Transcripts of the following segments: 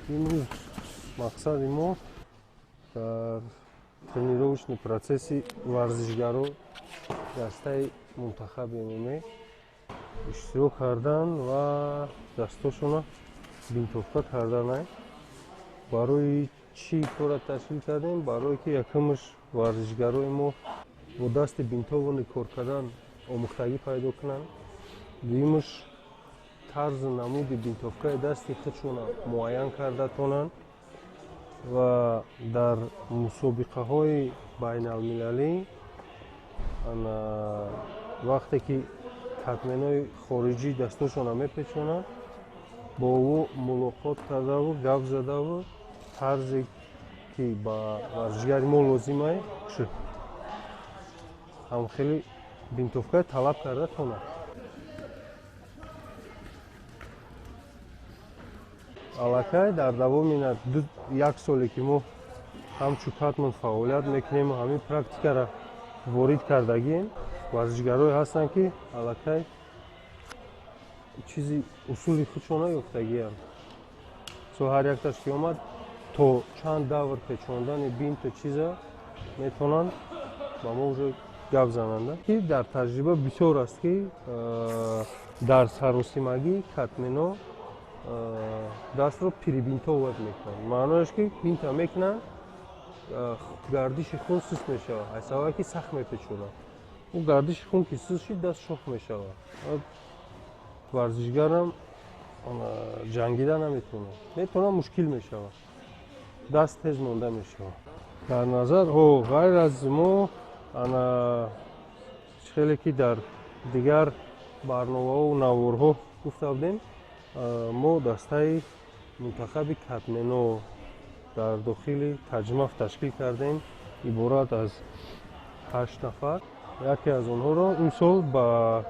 имрӯз мақсади мо дар тренировочный процесси варзишгаро дастаи мунтахаби ММА иштирок кардан ва дастошона бинтовка кардан аст. Барои чӣ кора ташкил кардем? Барое ки якумаш варзишгарои мо бо дасти бинтовони кор кардан омӯхтагӣ пайдо кунанд. дуюмаш тарзу намуди бинтовкаи дасти худшона муайян карда тонанд ва дар мусобиқаҳои байналмилалӣ вақте ки катменои хориҷӣ дастошона мепечонанд, бо ӯ мулоқот кардаву гап задаву тарзе ки ба варзишгари мо лозим аст ҳамхели бинтовка талаб карда тонад. аллакай дар давоми як соле ки мо ҳамчун катман фаъолият мекунем ва ҳамин практикаро ворид кардагием, варзишгарое ҳастанд ки аллакай чизи усули худшона ёфтагианд. Ҳар якташ ки омад то чанд давр печондани бинту чиза метавонанд ба мо уже гап зананд. Ки дар таҷриба бисёр аст ки дар саросимагӣ катмено дастро прибинтоват мекунанд. Маънояш ки бинта мекунанд, гардиши хун суст мешавад, аз сабаби ки сахт мепечонанд. ӯ гардиши хун ки суст шид, даст шох мешавад. варзишгарам ҷангида наметавонад, метавонад мушкил мешавад, даст тез монда мешавад. Дар назар ғайр аз мо хеле ки дар дигар барномаҳо наворҳо гуфта будем, мо дастаи мунтахаби катмено дар дохили таҷмаф ташкил кардем, иборат аз 8 нафар. яке аз онҳоро имсол ба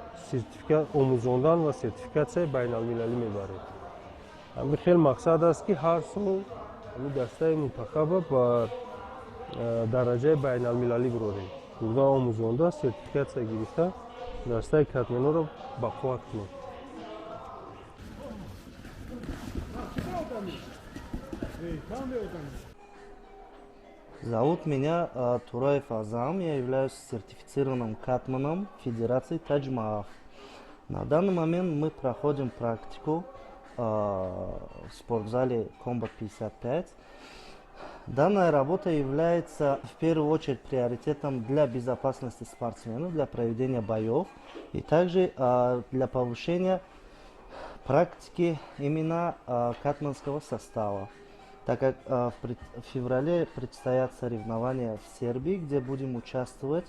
омӯзондан ва сертификатсияи байналмилалӣ мебарем. ҳамин хел мақсад аст ки ҳар сол ҳамин дастаи мунтахаба ба дараҷаи байналмилалӣ бирорем. бурда омӯзонда, сертификатсия гирифта дастаи катменоро бақувват кунем. Зовут меня Тураев Азам, я являюсь сертифицированным катманом Федерации Таджмаф. На данный момент мы проходим практику в спортзале Combat 55. Данная работа является в первую очередь приоритетом для безопасности спортсменов, для проведения боев и также для повышения практики именно катманского состава. Так как в феврале предстоят соревнования в Сербии, где будем участвовать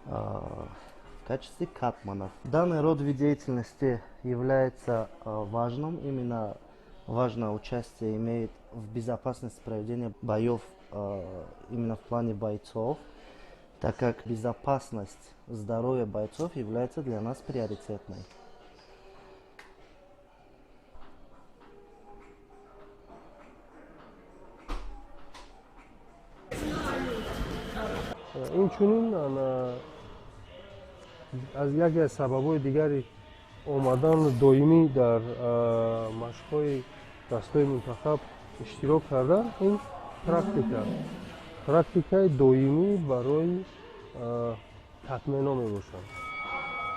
в качестве катманов. Данный род деятельности является важным, именно важное участие имеет в безопасности проведения боев именно в плане бойцов, так как безопасность здоровья бойцов является для нас приоритетной. инчунин аз яке аз сабабҳои дигари омадан доимӣ дар машқҳои дастаи мунтахаб иштирок кардан ин практикаи доимӣ барои катмено мебошад.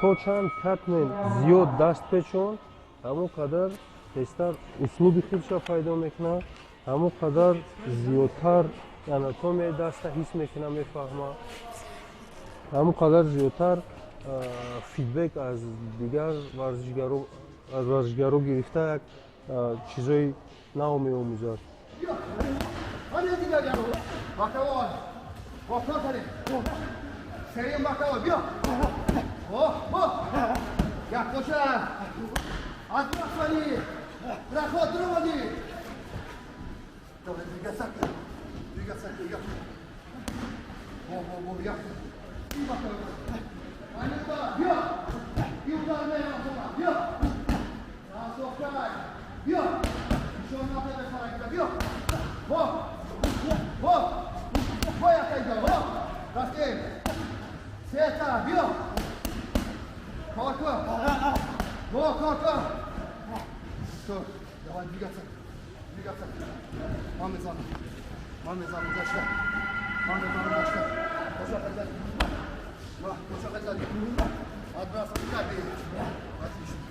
то чанд катмен зиёд даст печон, ҳамон қадар тезтар услуби худша пайдо мекунад, ҳамон қадар зиёдтар анатомияи даста ҳис мекуна, мефаҳма, ҳамон қадар зиёдтар фидбек аз дигар варзишгаро гирифта як чизои нав меомӯзад. Двигаться. Маме за мной. Маме за мной. Дальше. Маме за мной. Дальше. Пошла хотя. Пошла хотя. Отбрасывай. Отлично.